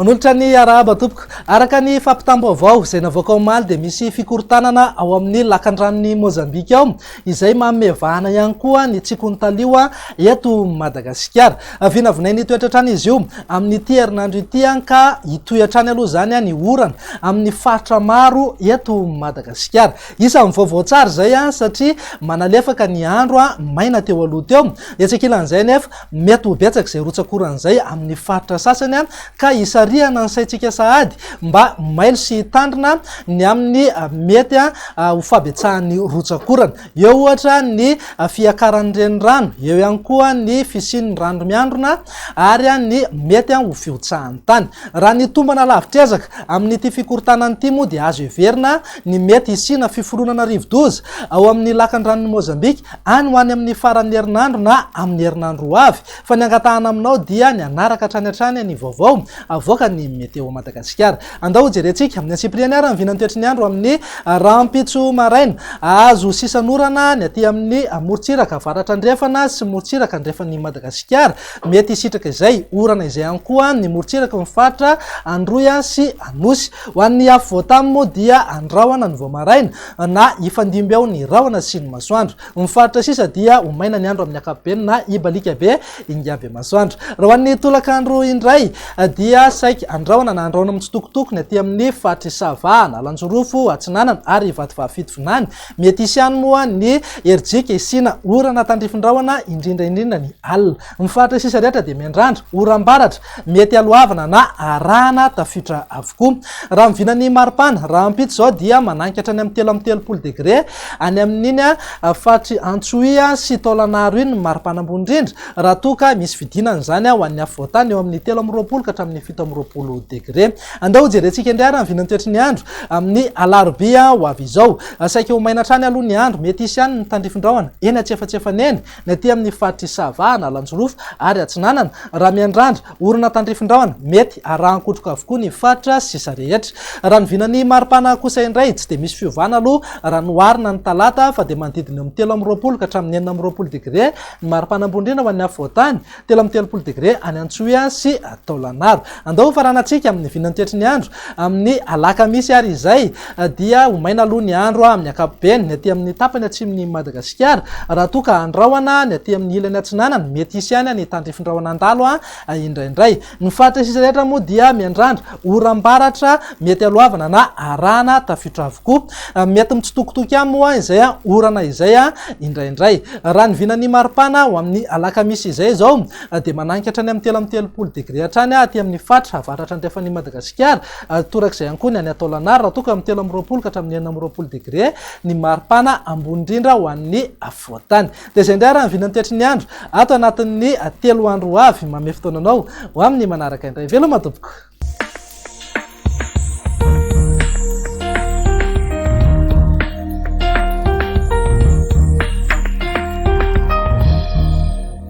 Manolotra ny arahaba tompoko araka ny fampitam-baovao izay navoaka omaly dia misy fikorontanana ao amin'ny lakan-dranon'ny Mozambika ao izay mamevahana ihany koa ny tsikony talio eto Madagasikara. Vinavinainy hitoetra hatrany izy io amin'ny ity herinandro ity ka hitoy hatrany aloha zany ny orana amin'ny faritra maro eto Madagasikara. Isan'ny vaovao tsara zay satria manalefaka ny andro maina teo aloha teo. Etsakilan'izay nefa mety ho betsaka izay rotsakoran'izay amin'ny faritra sasany ka isariana ny saitsika sahady mba mailo sy tandrina ny amin'ny mety ho fabetsahan'ny rotsakorana. Eo ohatra ny fiakaran'ny renirano, eo ihany koa ny fisian'ny rano miandrona ary ny mety ho fiotsahan'ny tany. Raha ny tombana lavitra ezaka amin'ity fikorontanana ity moa dia azo heverina ny mety isina fiforonana rivo-doza ao amin'ny lakan-dranon'ny Mozambika any ho any amin'ny faran'ny herinandro na amin'ny herinandro ho avy. Fa ny angatahana aminao dia ny anaraka hatrany hatrany ny vaovao avoaka ny meteo Madagasikara. Andao jerentsika amin'ny Sipriana ny vinany toetry ny andro amin'ny rampitso maraina. Azo sisanorana ny aty amin'ny morontsiraka avaratra andrefana sy morontsiraka andrefan'ny Madagasikara. Mety isitraka izay orana izay ihany koa ny morontsiraka mifatra Androya sy Anosy. Ho an'ny afo voatamy moa dia andrahona ny voamaraina na ifandimby ao ny rahona sy ny masoandro. Mifatra sisa dia ho maina ny andro amin'ny ankapobeny na ibalika be ingaby masoandro. Raha ho an'ny tolakandro indray dia saika andrahona na andrahona mitsitokotoko ny aty amin'ny fatra Sava, Nalanjorofo, Atsinanana ary Vatovavy-Fitovinany. Mety isy ihany moa ny Erdjika isina orana tandrifin-drahona indrindra ny alina. Mifatra sisa rehetra dia miandrandra oram-baratra mety alohavana na arahana tafitra avokoa. Raha mivinany maripana raha ampito zao dia manankatra any amin'ny 3 degré any amin'iny fatry Antsoia sy Taolagnaro iny maripana ambony indrindra raha toka misy fidinana zany ho an'ny afo voatany eo amin'ny 3 ka hatramin'ny 7 degré. Andao jerentsika indray raha mivinany toetry ny andro amin'ny alarobia ho avy izao. Saika ho maina hatrany aloha ny andro mety isy ihany ny tandrifin-drahona eny atsefatsefaneny ny aty amin'ny fatry Sava, Nalanjorofo ary Atsinanana. Raha miandrandra orana tandrifin-drahona mety arahan-kotroka avokoa ny fatra sisa rehetra. Raha ny vinany maripana kosa indray tsy dia misy fiovana aloha raha noharina ny talata fa dia manodidina amin'ny 3 ka hatramin'ny 4 degré ny maripana ambony indrindra ho an'ny afo voatany, 3 degré any Antsoia sy Taolagnaro. Andao faranantsika amin'ny vinany toetry ny andro amin'ny alakamisy ary izay dia ho maina aloha ny andro amin'ny ankapobeny ny aty amin'ny tapany atsimon'ny Madagasikara. Raha toka andrahona ny aty amin'ny ilany Atsinanana mety isy ihany ny tandrifin-drahona andalo indraindray. Ny fatra sisa rehetra moa dia miandrandra oram-baratra mety alohavana na arahana tafitra avokoa. Mety mitsitokotoko ihany moa izay orana izay indraindray. Raha ny vinany maripana ho amin'ny alakamisy izay zao dia manankatra any amin'ny 3 degré hatrany aty amin'ny fatra avaratra andrefan'ny Madagasikara. Torak'izay ihany koa ny any Taolagnaro raha toka amin'ny 3 ka hatramin'ny 4 degré ny maripana ambony indrindra ho an'ny afo voatany. Dia izay indray raha ny vinany toetry ny andro ato anatin'ny 3 andro ho avy mame fotoananao ho amin'ny manaraka indray. Veloma tompoko.